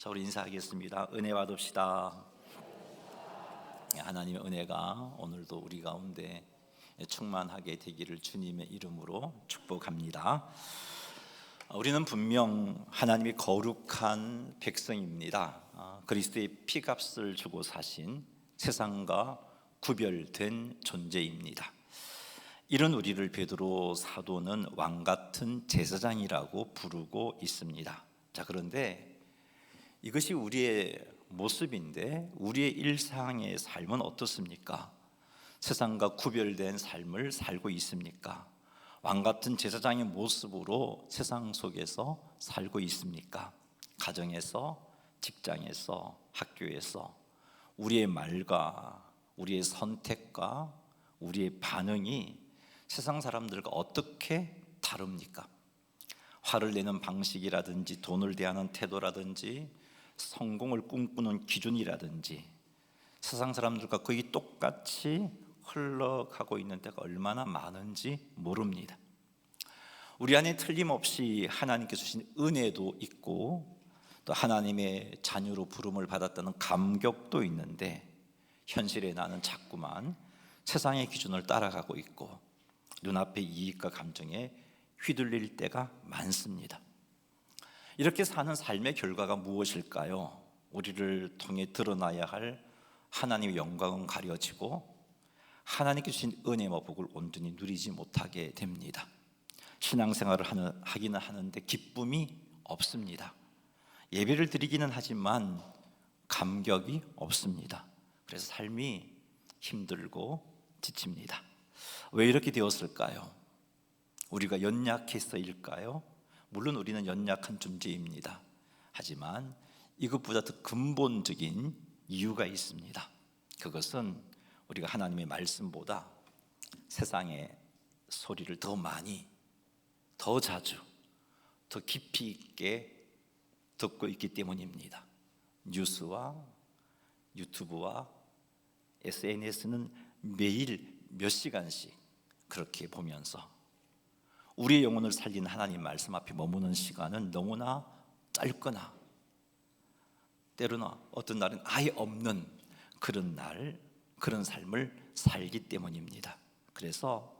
자, 우리 인사하겠습니다. 은혜 받읍시다. 하나님의 은혜가 오늘도 우리 가운데 충만하게 되기를 주님의 이름으로 축복합니다. 우리는 분명 하나님의 거룩한 백성입니다. 그리스도의 피값을 주고 사신 세상과 구별된 존재입니다. 이런 우리를 베드로 사도는 왕같은 제사장이라고 부르고 있습니다. 자, 그런데 이것이 우리의 모습인데 우리의 일상의 삶은 어떻습니까? 세상과 구별된 삶을 살고 있습니까? 왕같은 제사장의 모습으로 세상 속에서 살고 있습니까? 가정에서, 직장에서, 학교에서 우리의 말과 우리의 선택과 우리의 반응이 세상 사람들과 어떻게 다릅니까? 화를 내는 방식이라든지 돈을 대하는 태도라든지 성공을 꿈꾸는 기준이라든지 세상 사람들과 거의 똑같이 흘러가고 있는 때가 얼마나 많은지 모릅니다. 우리 안에 틀림없이 하나님께서 주신 은혜도 있고 또 하나님의 자녀로 부름을 받았다는 감격도 있는데 현실에 나는 자꾸만 세상의 기준을 따라가고 있고 눈앞의 이익과 감정에 휘둘릴 때가 많습니다. 이렇게 사는 삶의 결과가 무엇일까요? 우리를 통해 드러나야 할 하나님의 영광은 가려지고 하나님께 주신 은혜와 복을 온전히 누리지 못하게 됩니다. 신앙생활을 하기는 하는데 기쁨이 없습니다. 예배를 드리기는 하지만 감격이 없습니다. 그래서 삶이 힘들고 지칩니다. 왜 이렇게 되었을까요? 우리가 연약해서일까요? 물론 우리는 연약한 존재입니다. 하지만 이것보다 더 근본적인 이유가 있습니다. 그것은 우리가 하나님의 말씀보다 세상의 소리를 더 많이, 더 자주, 더 깊이 있게 듣고 있기 때문입니다. 뉴스와 유튜브와 SNS는 매일 몇 시간씩 그렇게 보면서 우리의 영혼을 살리는 하나님 말씀 앞에 머무는 시간은 너무나 짧거나 때로는 어떤 날은 아예 없는 그런 날, 그런 삶을 살기 때문입니다. 그래서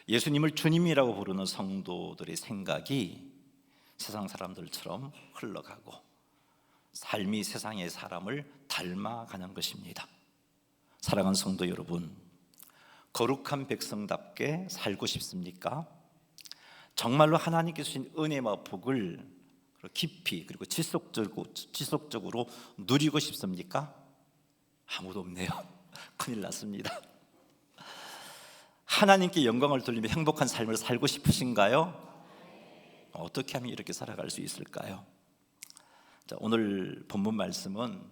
예수님을 주님이라고 부르는 성도들의 생각이 세상 사람들처럼 흘러가고 삶이 세상의 사람을 닮아가는 것입니다. 사랑하는 성도 여러분, 거룩한 백성답게 살고 싶습니까? 정말로 하나님께서 주신 은혜와 복을 깊이 그리고 지속적으로 누리고 싶습니까? 아무도 없네요. 큰일 났습니다. 하나님께 영광을 돌리며 행복한 삶을 살고 싶으신가요? 어떻게 하면 이렇게 살아갈 수 있을까요? 자, 오늘 본문 말씀은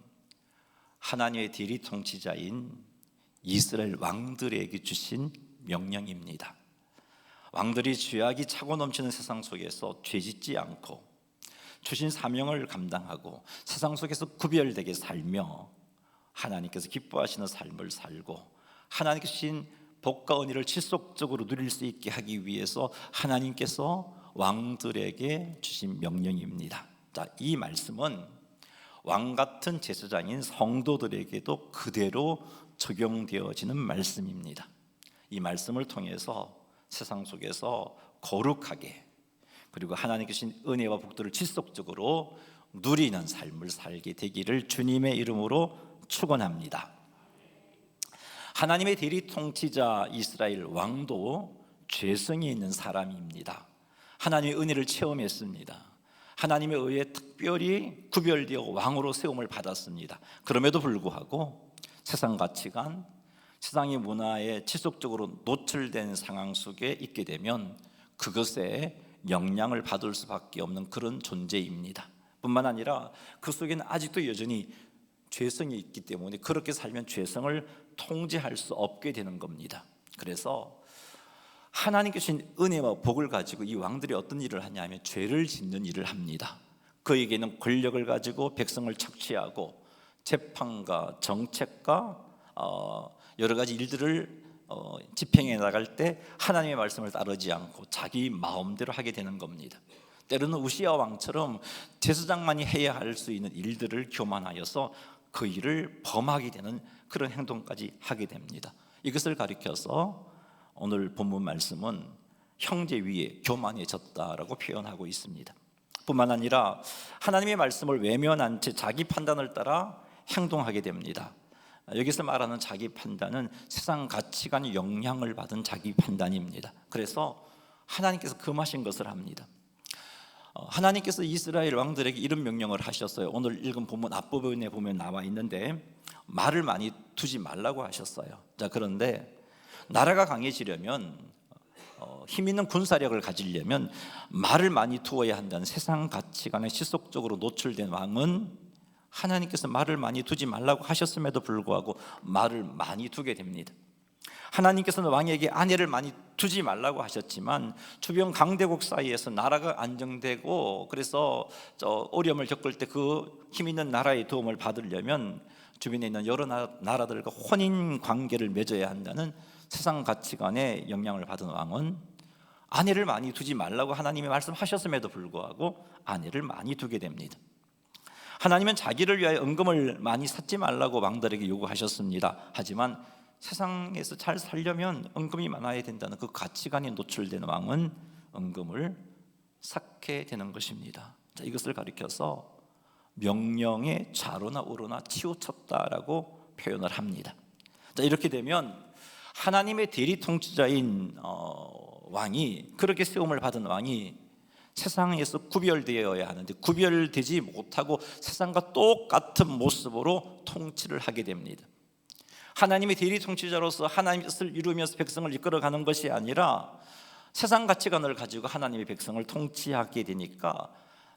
하나님의 대리 통치자인 이스라엘 왕들에게 주신 명령입니다. 왕들이 죄악이 차고 넘치는 세상 속에서 죄짓지 않고 주신 사명을 감당하고 세상 속에서 구별되게 살며 하나님께서 기뻐하시는 삶을 살고 하나님께서 주신 복과 은혜를 지속적으로 누릴 수 있게 하기 위해서 하나님께서 왕들에게 주신 명령입니다. 자, 이 말씀은 왕같은 제사장인 성도들에게도 그대로 적용되어지는 말씀입니다. 이 말씀을 통해서 세상 속에서 거룩하게 그리고 하나님께 주신 은혜와 복들을 지속적으로 누리는 삶을 살게 되기를 주님의 이름으로 축원합니다. 하나님의 대리 통치자 이스라엘 왕도 죄성이 있는 사람입니다. 하나님의 은혜를 체험했습니다. 하나님의 의에 특별히 구별되어 왕으로 세움을 받았습니다. 그럼에도 불구하고 세상 가치관, 세상의 문화에 지속적으로 노출된 상황 속에 있게 되면 그것에 영향을 받을 수밖에 없는 그런 존재입니다. 뿐만 아니라 그 속에는 아직도 여전히 죄성이 있기 때문에 그렇게 살면 죄성을 통제할 수 없게 되는 겁니다. 그래서 하나님께 주신 은혜와 복을 가지고 이 왕들이 어떤 일을 하냐면 죄를 짓는 일을 합니다. 그에게는 권력을 가지고 백성을 착취하고 재판과 정책과 여러 가지 일들을 집행해 나갈 때 하나님의 말씀을 따르지 않고 자기 마음대로 하게 되는 겁니다. 때로는 우시야 왕처럼 제사장만이 해야 할 수 있는 일들을 교만하여서 그 일을 범하게 되는 그런 행동까지 하게 됩니다. 이것을 가리켜서 오늘 본문 말씀은 형제 위에 교만해졌다라고 표현하고 있습니다. 뿐만 아니라 하나님의 말씀을 외면한 채 자기 판단을 따라 행동하게 됩니다. 여기서 말하는 자기 판단은 세상 가치관의 영향을 받은 자기 판단입니다. 그래서 하나님께서 금하신 것을 합니다. 하나님께서 이스라엘 왕들에게 이런 명령을 하셨어요. 오늘 읽은 본문 앞부분에 보면 나와 있는데 말을 많이 두지 말라고 하셨어요. 자, 그런데 나라가 강해지려면 힘 있는 군사력을 가지려면 말을 많이 두어야 한다는 세상 가치관에 지속적으로 노출된 왕은 하나님께서 말을 많이 두지 말라고 하셨음에도 불구하고 말을 많이 두게 됩니다. 하나님께서는 왕에게 아내를 많이 두지 말라고 하셨지만 주변 강대국 사이에서 나라가 안정되고 그래서 어려움을 겪을 때 그 힘 있는 나라의 도움을 받으려면 주변에 있는 여러 나라들과 혼인 관계를 맺어야 한다는 세상 가치관에 영향을 받은 왕은 아내를 많이 두지 말라고 하나님이 말씀하셨음에도 불구하고 아내를 많이 두게 됩니다. 하나님은 자기를 위하여 은금을 많이 샀지 말라고 왕들에게 요구하셨습니다. 하지만 세상에서 잘 살려면 은금이 많아야 된다는 그 가치관이 노출된 왕은 은금을 삭게 되는 것입니다. 자, 이것을 가리켜서 명령에 좌로나 우로나 치우쳤다라고 표현을 합니다. 자, 이렇게 되면 하나님의 대리 통치자인 왕이, 그렇게 세움을 받은 왕이 세상에서 구별되어야 하는데 구별되지 못하고 세상과 똑같은 모습으로 통치를 하게 됩니다. 하나님의 대리 통치자로서 하나님의 뜻을 이루면서 백성을 이끌어가는 것이 아니라 세상 가치관을 가지고 하나님의 백성을 통치하게 되니까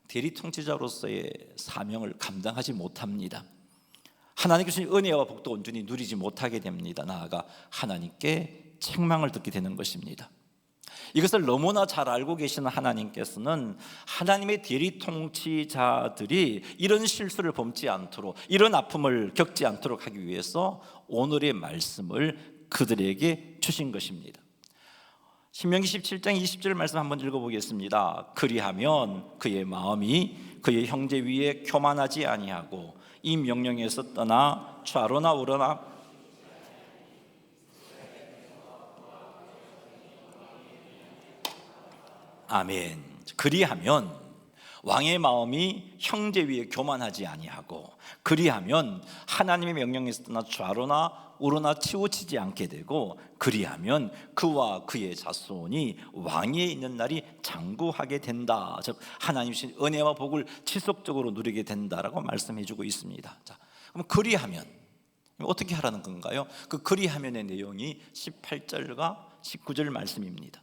대리 통치자로서의 사명을 감당하지 못합니다. 하나님께 주신 은혜와 복도 온전히 누리지 못하게 됩니다. 나아가 하나님께 책망을 듣게 되는 것입니다. 이것을 너무나 잘 알고 계시는 하나님께서는 하나님의 대리 통치자들이 이런 실수를 범지 않도록, 이런 아픔을 겪지 않도록 하기 위해서 오늘의 말씀을 그들에게 주신 것입니다. 신명기 17장 20절 말씀 한번 읽어보겠습니다. 그리하면 그의 마음이 그의 형제 위에 교만하지 아니하고 이 명령에서 떠나 좌로나 우로나 아멘. 그리하면 왕의 마음이 형제 위에 교만하지 아니하고, 그리하면 하나님의 명령에서 떠나 좌로나 우로나 치우치지 않게 되고, 그리하면 그와 그의 자손이 왕위에 있는 날이 장구하게 된다. 즉 하나님 주신 은혜와 복을 지속적으로 누리게 된다라고 말씀해 주고 있습니다. 자, 그럼 그리하면 어떻게 하라는 건가요? 그 그리하면의 내용이 18절과 19절 말씀입니다.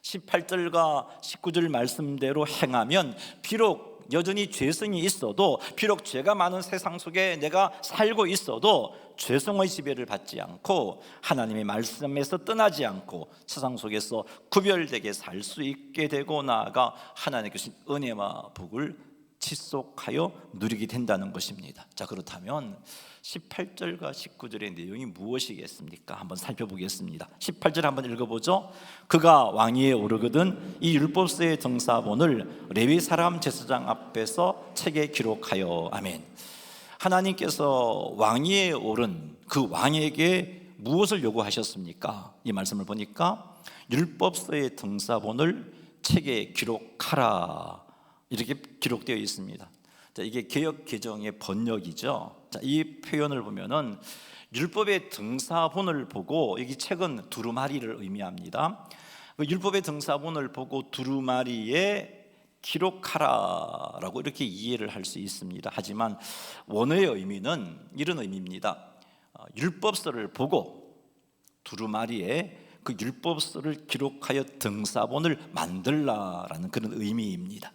18절과 19절 말씀대로 행하면 비록 여전히 죄성이 있어도, 비록 죄가 많은 세상 속에 내가 살고 있어도 죄성의 지배를 받지 않고 하나님의 말씀에서 떠나지 않고 세상 속에서 구별되게 살 수 있게 되고, 나아가 하나님께 주신 은혜와 복을 지속하여 누리게 된다는 것입니다. 자, 그렇다면 18절과 19절의 내용이 무엇이겠습니까? 한번 살펴보겠습니다. 18절 한번 읽어보죠. 그가 왕위에 오르거든 이 율법서의 등사본을 레위 사람 제사장 앞에서 책에 기록하여. 아멘. 하나님께서 왕위에 오른 그 왕에게 무엇을 요구하셨습니까? 이 말씀을 보니까 율법서의 등사본을 책에 기록하라, 이렇게 기록되어 있습니다. 자, 이게 개역 개정의 번역이죠. 자, 이 표현을 보면은 율법의 등사본을 보고, 여기 책은 두루마리를 의미합니다. 그 율법의 등사본을 보고 두루마리에 기록하라라고 이렇게 이해를 할 수 있습니다. 하지만 원어의 의미는 이런 의미입니다. 율법서를 보고 두루마리에 그 율법서를 기록하여 등사본을 만들라라는 그런 의미입니다.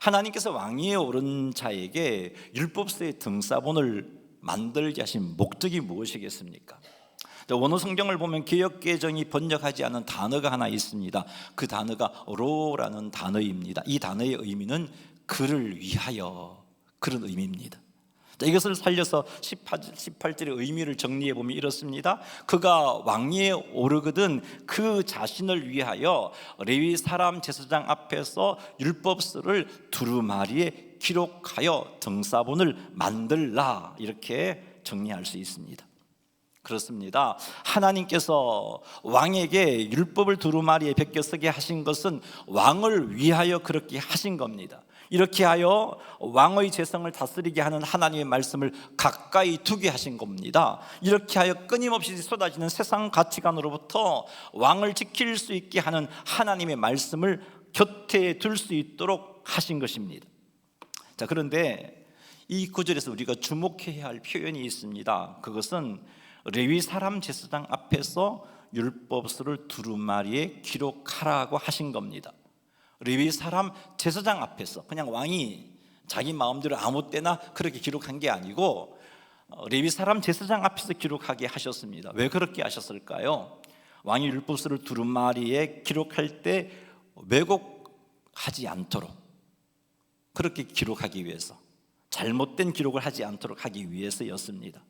하나님께서 왕위에 오른 자에게 율법서의 등사본을 만들게 하신 목적이 무엇이겠습니까? 원어 성경을 보면 개역개정이 번역하지 않은 단어가 하나 있습니다. 그 단어가 로라는 단어입니다. 이 단어의 의미는 그를 위하여, 그런 의미입니다. 자, 이것을 살려서 18절의 의미를 정리해 보면 이렇습니다. 그가 왕위에 오르거든 그 자신을 위하여 레위 사람 제사장 앞에서 율법서를 두루마리에 기록하여 등사본을 만들라, 이렇게 정리할 수 있습니다. 그렇습니다. 하나님께서 왕에게 율법을 두루마리에 베껴 쓰게 하신 것은 왕을 위하여 그렇게 하신 겁니다. 이렇게 하여 왕의 재성을 다스리게 하는 하나님의 말씀을 가까이 두게 하신 겁니다. 이렇게 하여 끊임없이 쏟아지는 세상 가치관으로부터 왕을 지킬 수 있게 하는 하나님의 말씀을 곁에 둘 수 있도록 하신 것입니다. 자, 그런데 이 구절에서 우리가 주목해야 할 표현이 있습니다. 그것은 레위 사람 제사장 앞에서 율법서를 두루마리에 기록하라고 하신 겁니다. 레위 사람 제사장 앞에서, 그냥 왕이 자기 마음대로 아무 때나 그렇게 기록한 게 아니고 레위 사람 제사장 앞에서 기록하게 하셨습니다. 왜 그렇게 하셨을까요? 왕이 율법서를 두루마리에 기록할 때 왜곡하지 않도록, 그렇게 기록하기 위해서, 잘못된 기록을 하지 않도록 하기 위해서였습니다.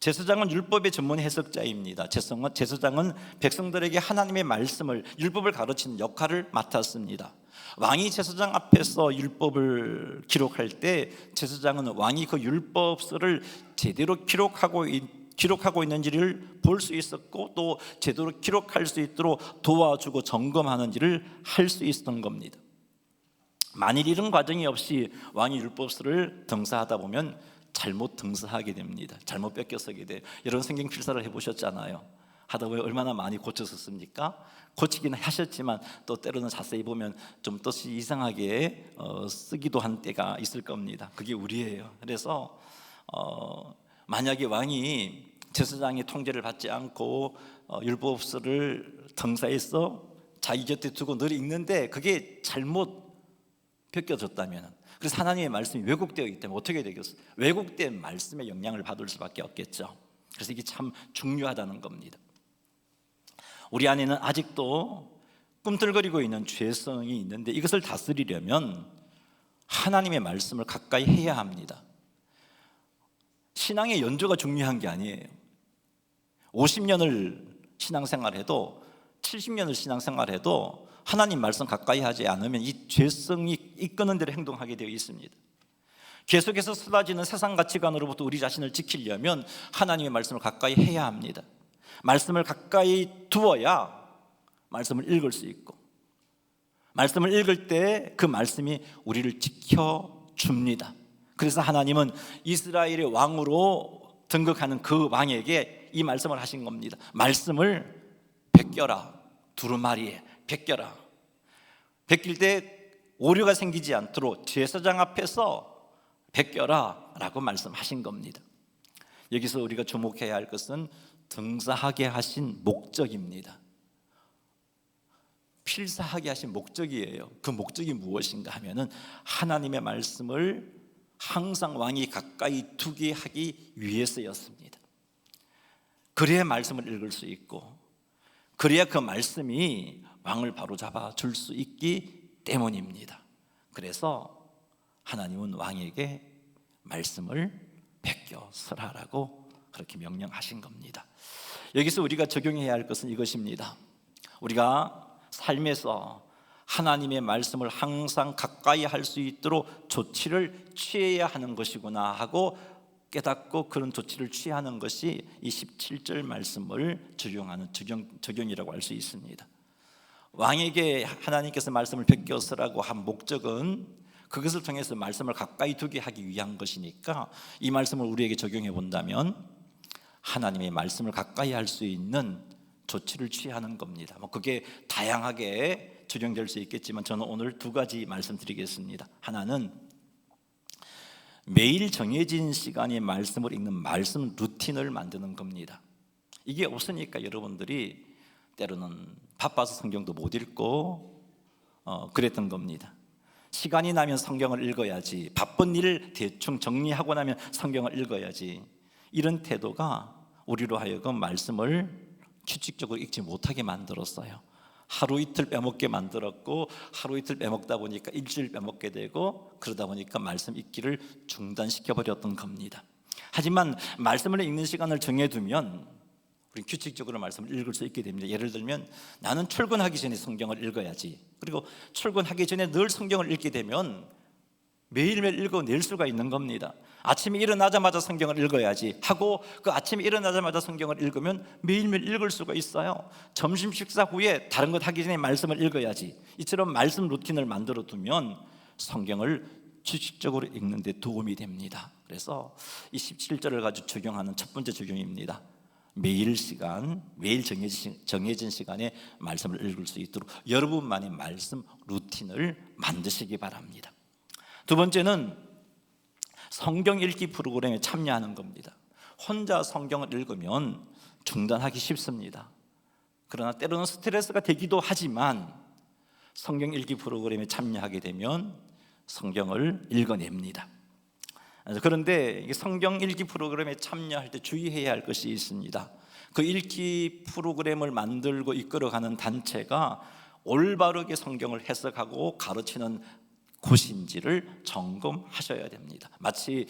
제사장은 율법의 전문 해석자입니다. 제사장은 백성들에게 하나님의 말씀을, 율법을 가르치는 역할을 맡았습니다. 왕이 제사장 앞에서 율법을 기록할 때 제사장은 왕이 그 율법서를 제대로 기록하고 있는지를 볼 수 있었고, 또 제대로 기록할 수 있도록 도와주고 점검하는 일을 할 수 있었던 겁니다. 만일 이런 과정이 없이 왕이 율법서를 등사하다 보면 잘못 등사하게 됩니다. 잘못 뺏겨 쓰게 돼요. 여러분 성경 필사를 해보셨잖아요. 하다 보면 얼마나 많이 고쳤었습니까? 고치기는 하셨지만 또 때로는 자세히 보면 좀 뜻이 이상하게 쓰기도 한 때가 있을 겁니다. 그게 우리예요. 그래서 만약에 왕이 제사장의 통제를 받지 않고 율법서를 등사해서 자기 곁에 두고 늘 읽는데 그게 잘못 벗겨졌다면, 그래서 하나님의 말씀이 왜곡되어 있기 때문에 어떻게 되겠어요? 왜곡된 말씀의 영향을 받을 수밖에 없겠죠. 그래서 이게 참 중요하다는 겁니다. 우리 안에는 아직도 꿈틀거리고 있는 죄성이 있는데 이것을 다스리려면 하나님의 말씀을 가까이 해야 합니다. 신앙의 연조가 중요한 게 아니에요. 50년을 신앙생활해도 70년을 신앙생활해도 하나님 말씀 가까이 하지 않으면 이 죄성이 이끄는 대로 행동하게 되어 있습니다. 계속해서 쏟아지는 세상 가치관으로부터 우리 자신을 지키려면 하나님의 말씀을 가까이 해야 합니다. 말씀을 가까이 두어야 말씀을 읽을 수 있고, 말씀을 읽을 때 그 말씀이 우리를 지켜줍니다. 그래서 하나님은 이스라엘의 왕으로 등극하는 그 왕에게 이 말씀을 하신 겁니다. 말씀을 베껴라, 두루마리에 베껴라. 베낄 때 오류가 생기지 않도록 제사장 앞에서 베껴라 라고 말씀하신 겁니다. 여기서 우리가 주목해야 할 것은 등사하게 하신 목적입니다. 필사하게 하신 목적이에요. 그 목적이 무엇인가 하면은 하나님의 말씀을 항상 왕이 가까이 두게 하기 위해서였습니다. 그래야 말씀을 읽을 수 있고, 그래야 그 말씀이 왕을 바로잡아 줄 수 있기 때문입니다. 그래서 하나님은 왕에게 말씀을 베껴 쓰라라고 그렇게 명령하신 겁니다. 여기서 우리가 적용해야 할 것은 이것입니다. 우리가 삶에서 하나님의 말씀을 항상 가까이 할 수 있도록 조치를 취해야 하는 것이구나 하고 깨닫고 그런 조치를 취하는 것이 이 17절 말씀을 적용하는 적용이라고 할 수 있습니다. 왕에게 하나님께서 말씀을 베껴 쓰라고 한 목적은 그것을 통해서 말씀을 가까이 두게 하기 위한 것이니까 이 말씀을 우리에게 적용해 본다면 하나님의 말씀을 가까이 할 수 있는 조치를 취하는 겁니다. 그게 다양하게 적용될 수 있겠지만 저는 오늘 두 가지 말씀드리겠습니다. 하나는 매일 정해진 시간에 말씀을 읽는 말씀 루틴을 만드는 겁니다. 이게 없으니까 여러분들이 때로는 바빠서 성경도 못 읽고 그랬던 겁니다. 시간이 나면 성경을 읽어야지, 바쁜 일을 대충 정리하고 나면 성경을 읽어야지, 이런 태도가 우리로 하여금 말씀을 규칙적으로 읽지 못하게 만들었어요. 하루 이틀 빼먹게 만들었고, 하루 이틀 빼먹다 보니까 일주일 빼먹게 되고, 그러다 보니까 말씀 읽기를 중단시켜 버렸던 겁니다. 하지만 말씀을 읽는 시간을 정해두면 우리 규칙적으로 말씀을 읽을 수 있게 됩니다. 예를 들면 나는 출근하기 전에 성경을 읽어야지, 그리고 출근하기 전에 늘 성경을 읽게 되면 매일매일 읽어낼 수가 있는 겁니다. 아침에 일어나자마자 성경을 읽어야지 하고, 그 아침에 일어나자마자 성경을 읽으면 매일매일 읽을 수가 있어요. 점심 식사 후에 다른 것 하기 전에 말씀을 읽어야지, 이처럼 말씀 루틴을 만들어 두면 성경을 규칙적으로 읽는 데 도움이 됩니다. 그래서 이 17절을 가지고 적용하는 첫 번째 적용입니다. 매일 정해진 시간에 말씀을 읽을 수 있도록 여러분만의 말씀 루틴을 만드시기 바랍니다. 두 번째는 성경 읽기 프로그램에 참여하는 겁니다. 혼자 성경을 읽으면 중단하기 쉽습니다. 그러나 때로는 스트레스가 되기도 하지만 성경 읽기 프로그램에 참여하게 되면 성경을 읽어냅니다. 그런데 성경 읽기 프로그램에 참여할 때 주의해야 할 것이 있습니다. 그 읽기 프로그램을 만들고 이끌어가는 단체가 올바르게 성경을 해석하고 가르치는 곳인지를 점검하셔야 됩니다. 마치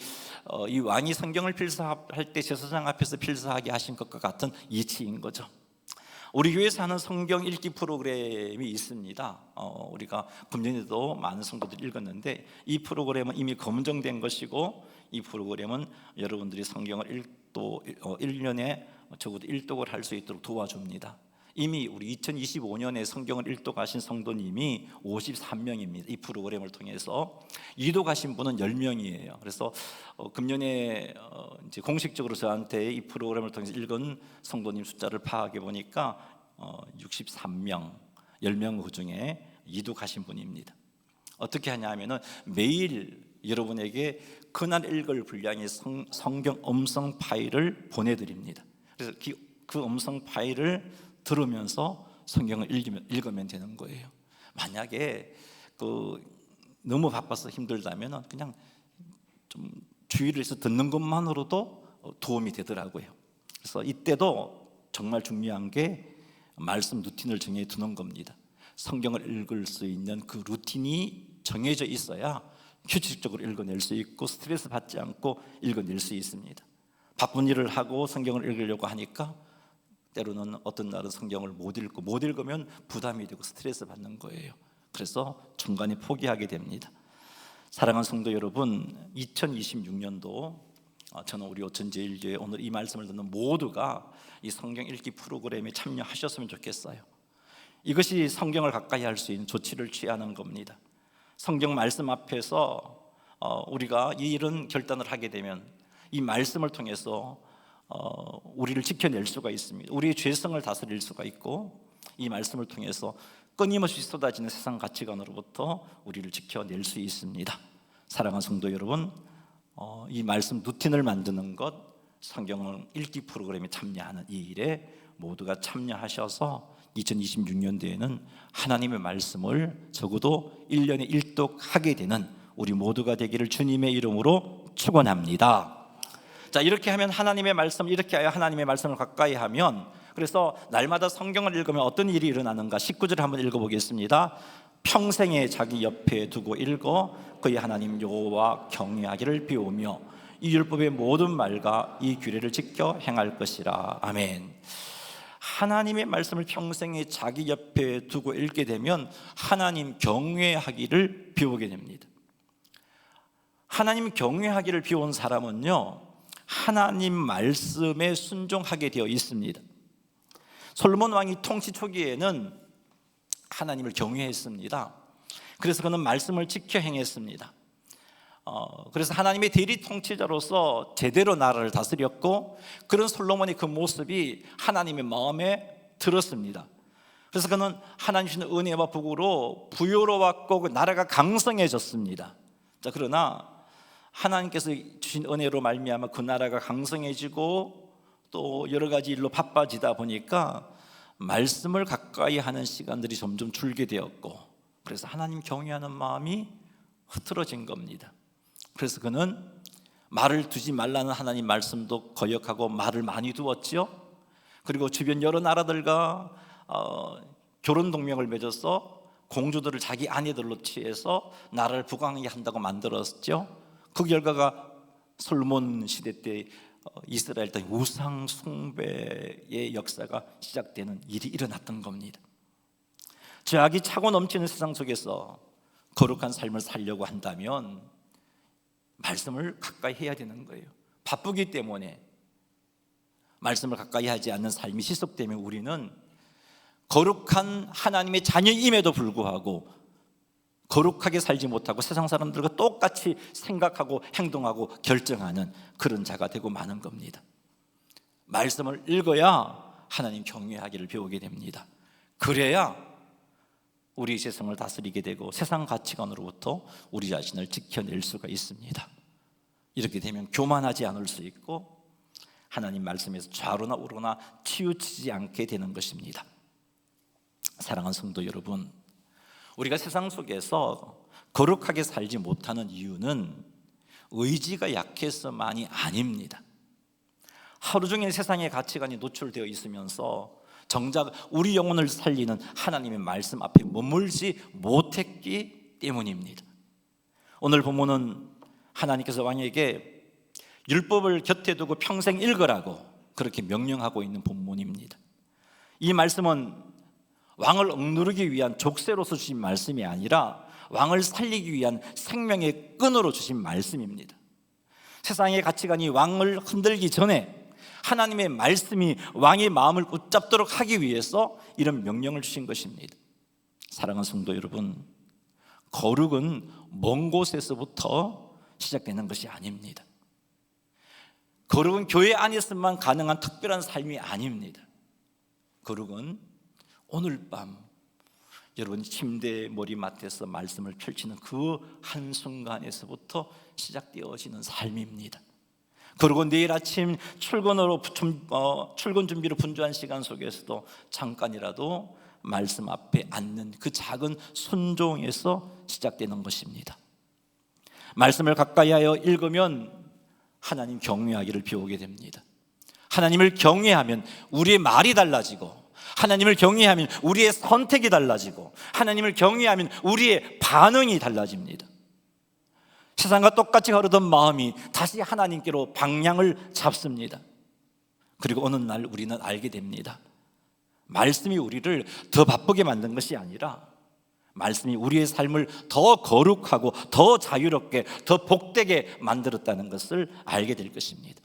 이 왕이 성경을 필사할 때 제사장 앞에서 필사하게 하신 것과 같은 이치인 거죠. 우리 교회에서 하는 성경 읽기 프로그램이 있습니다. 우리가 금년에도 많은 성도들이 읽었는데, 이 프로그램은 이미 검증된 것이고, 이 프로그램은 여러분들이 성경을 1년에 적어도 1독을 할 수 있도록 도와줍니다. 이미 우리 2025년에 성경을 1독하신 성도님이 53명입니다. 이 프로그램을 통해서 2독하신 분은 10명이에요. 그래서 금년에 이제 공식적으로 저한테 이 프로그램을 통해서 읽은 성도님 숫자를 파악해 보니까 63명, 10명 그 중에 2독하신 분입니다. 어떻게 하냐면은 매일 여러분에게 그날 읽을 분량의 성경 음성 파일을 보내드립니다. 그래서 그 음성 파일을 들으면서 성경을 읽으면 되는 거예요. 만약에 너무 바빠서 힘들다면 그냥 좀 주의를 해서 듣는 것만으로도 도움이 되더라고요. 그래서 이때도 정말 중요한 게 말씀 루틴을 정해 두는 겁니다. 성경을 읽을 수 있는 그 루틴이 정해져 있어야 규칙적으로 읽어낼 수 있고 스트레스 받지 않고 읽어낼 수 있습니다. 바쁜 일을 하고 성경을 읽으려고 하니까 때로는 어떤 날은 성경을 못 읽으면 부담이 되고 스트레스 받는 거예요. 그래서 중간에 포기하게 됩니다. 사랑하는 성도 여러분, 2026년도 저는 우리 오천제일교회 오늘 이 말씀을 듣는 모두가 이 성경 읽기 프로그램에 참여하셨으면 좋겠어요. 이것이 성경을 가까이 할 수 있는 조치를 취하는 겁니다. 성경 말씀 앞에서 우리가 이런 결단을 하게 되면 이 말씀을 통해서 우리를 지켜낼 수가 있습니다. 우리의 죄성을 다스릴 수가 있고, 이 말씀을 통해서 끊임없이 쏟아지는 세상 가치관으로부터 우리를 지켜낼 수 있습니다. 사랑하는 성도 여러분, 이 말씀 루틴을 만드는 것, 성경 읽기 프로그램에 참여하는 이 일에 모두가 참여하셔서 2026년도에는 하나님의 말씀을 적어도 1년에 1독 하게 되는 우리 모두가 되기를 주님의 이름으로 축원합니다. 자, 이렇게 하면 하나님의 말씀, 이렇게 하여 하나님의 말씀을 가까이 하면, 그래서 날마다 성경을 읽으면 어떤 일이 일어나는가? 19절을 한번 읽어보겠습니다. 평생에 자기 옆에 두고 읽어 그의 하나님 여호와 경외하기를 비우며 이 율법의 모든 말과 이 규례를 지켜 행할 것이라. 아멘. 하나님의 말씀을 평생에 자기 옆에 두고 읽게 되면 하나님 경외하기를 비우게 됩니다. 하나님 경외하기를 비운 사람은요, 하나님 말씀에 순종하게 되어 있습니다. 솔로몬 왕이 통치 초기에는 하나님을 경외했습니다. 그래서 그는 말씀을 지켜 행했습니다. 그래서 하나님의 대리 통치자로서 제대로 나라를 다스렸고, 그런 솔로몬의 그 모습이 하나님의 마음에 들었습니다. 그래서 그는 하나님 주시는 은혜와 복으로 부유로웠고 그 나라가 강성해졌습니다. 자, 그러나 하나님께서 주신 은혜로 말미암아 그 나라가 강성해지고 또 여러 가지 일로 바빠지다 보니까 말씀을 가까이 하는 시간들이 점점 줄게 되었고, 그래서 하나님 경외하는 마음이 흐트러진 겁니다. 그래서 그는 말을 두지 말라는 하나님 말씀도 거역하고 말을 많이 두었지요. 그리고 주변 여러 나라들과 결혼 동맹을 맺어서 공주들을 자기 아내들로 취해서 나라를 부강하게 한다고 만들었죠. 그 결과가 솔몬 시대 때 이스라엘 땅 우상 숭배의 역사가 시작되는 일이 일어났던 겁니다. 죄악이 차고 넘치는 세상 속에서 거룩한 삶을 살려고 한다면 말씀을 가까이 해야 되는 거예요. 바쁘기 때문에 말씀을 가까이 하지 않는 삶이 시속되면 우리는 거룩한 하나님의 자녀임에도 불구하고 거룩하게 살지 못하고 세상 사람들과 똑같이 생각하고 행동하고 결정하는 그런 자가 되고 마는 겁니다. 말씀을 읽어야 하나님 경외하기를 배우게 됩니다. 그래야 우리 세상을 다스리게 되고 세상 가치관으로부터 우리 자신을 지켜낼 수가 있습니다. 이렇게 되면 교만하지 않을 수 있고 하나님 말씀에서 좌로나 우로나 치우치지 않게 되는 것입니다. 사랑하는 성도 여러분, 우리가 세상 속에서 거룩하게 살지 못하는 이유는 의지가 약해서만이 아닙니다. 하루 종일 세상의 가치관이 노출되어 있으면서 정작 우리 영혼을 살리는 하나님의 말씀 앞에 머물지 못했기 때문입니다. 오늘 본문은 하나님께서 왕에게 율법을 곁에 두고 평생 읽으라고 그렇게 명령하고 있는 본문입니다. 이 말씀은 왕을 억누르기 위한 족쇄로서 주신 말씀이 아니라 왕을 살리기 위한 생명의 끈으로 주신 말씀입니다. 세상의 가치관이 왕을 흔들기 전에 하나님의 말씀이 왕의 마음을 붙잡도록 하기 위해서 이런 명령을 주신 것입니다. 사랑하는 성도 여러분, 거룩은 먼 곳에서부터 시작되는 것이 아닙니다. 거룩은 교회 안에서만 가능한 특별한 삶이 아닙니다. 거룩은 오늘 밤 여러분 침대 머리맡에서 말씀을 펼치는 그 한순간에서부터 시작되어지는 삶입니다. 그리고 내일 아침 출근 준비로 분주한 시간 속에서도 잠깐이라도 말씀 앞에 앉는 그 작은 순종에서 시작되는 것입니다. 말씀을 가까이 하여 읽으면 하나님 경외하기를 배우게 됩니다. 하나님을 경외하면 우리의 말이 달라지고, 하나님을 경외하면 우리의 선택이 달라지고, 하나님을 경외하면 우리의 반응이 달라집니다. 세상과 똑같이 흐르던 마음이 다시 하나님께로 방향을 잡습니다. 그리고 어느 날 우리는 알게 됩니다. 말씀이 우리를 더 바쁘게 만든 것이 아니라 말씀이 우리의 삶을 더 거룩하고 더 자유롭게 더 복되게 만들었다는 것을 알게 될 것입니다.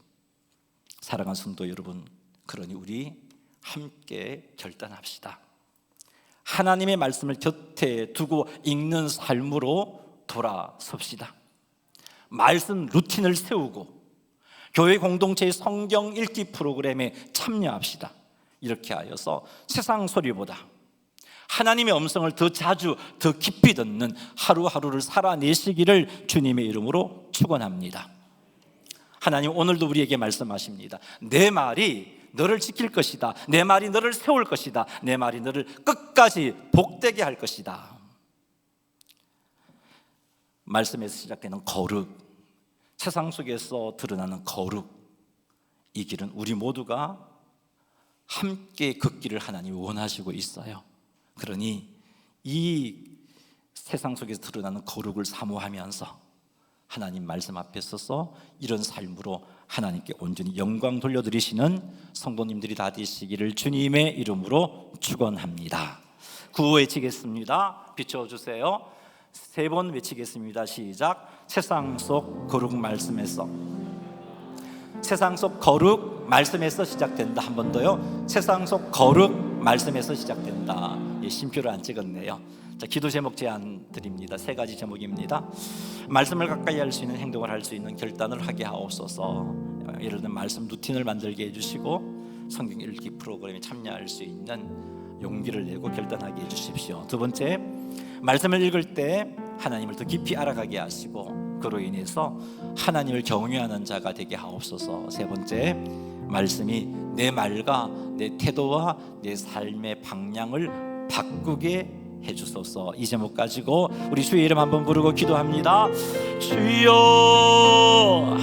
사랑하는 성도 여러분, 그러니 우리 함께 결단합시다. 하나님의 말씀을 곁에 두고 읽는 삶으로 돌아섭시다. 말씀 루틴을 세우고 교회 공동체의 성경 읽기 프로그램에 참여합시다. 이렇게 하여서 세상 소리보다 하나님의 음성을 더 자주 더 깊이 듣는 하루하루를 살아내시기를 주님의 이름으로 축원합니다. 하나님 오늘도 우리에게 말씀하십니다. 내 말이 너를 지킬 것이다. 내 말이 너를 세울 것이다. 내 말이 너를 끝까지 복되게 할 것이다. 말씀에서 시작되는 거룩, 세상 속에서 드러나는 거룩, 이 길은 우리 모두가 함께 걷기를 하나님이 원하시고 있어요. 그러니 이 세상 속에서 드러나는 거룩을 사모하면서 하나님 말씀 앞에 서서 이런 삶으로 하나님께 온전히 영광 돌려드리시는 성도님들이 다 되시기를 주님의 이름으로 축원합니다. 구호 외치겠습니다. 비춰주세요. 3번 외치겠습니다. 시작. 세상 속 거룩 말씀에서, 세상 속 거룩 말씀에서 시작된다. 한 번 더요. 세상 속 거룩 말씀에서 시작된다. 예, 심표를 안 찍었네요. 자, 기도 제목 제안 드립니다. 3가지 제목입니다. 말씀을 가까이 할 수 있는 행동을 할 수 있는 결단을 하게 하옵소서. 예를 들면 말씀 루틴을 만들게 해주시고 성경 읽기 프로그램에 참여할 수 있는 용기를 내고 결단하게 해주십시오. 2번째, 말씀을 읽을 때 하나님을 더 깊이 알아가게 하시고 그로 인해서 하나님을 경외하는 자가 되게 하옵소서. 3번째, 말씀이 내 말과 내 태도와 내 삶의 방향을 바꾸게 해주소서. 이 제목 가지고 우리 주의 이름 한번 부르고 기도합니다. 주여.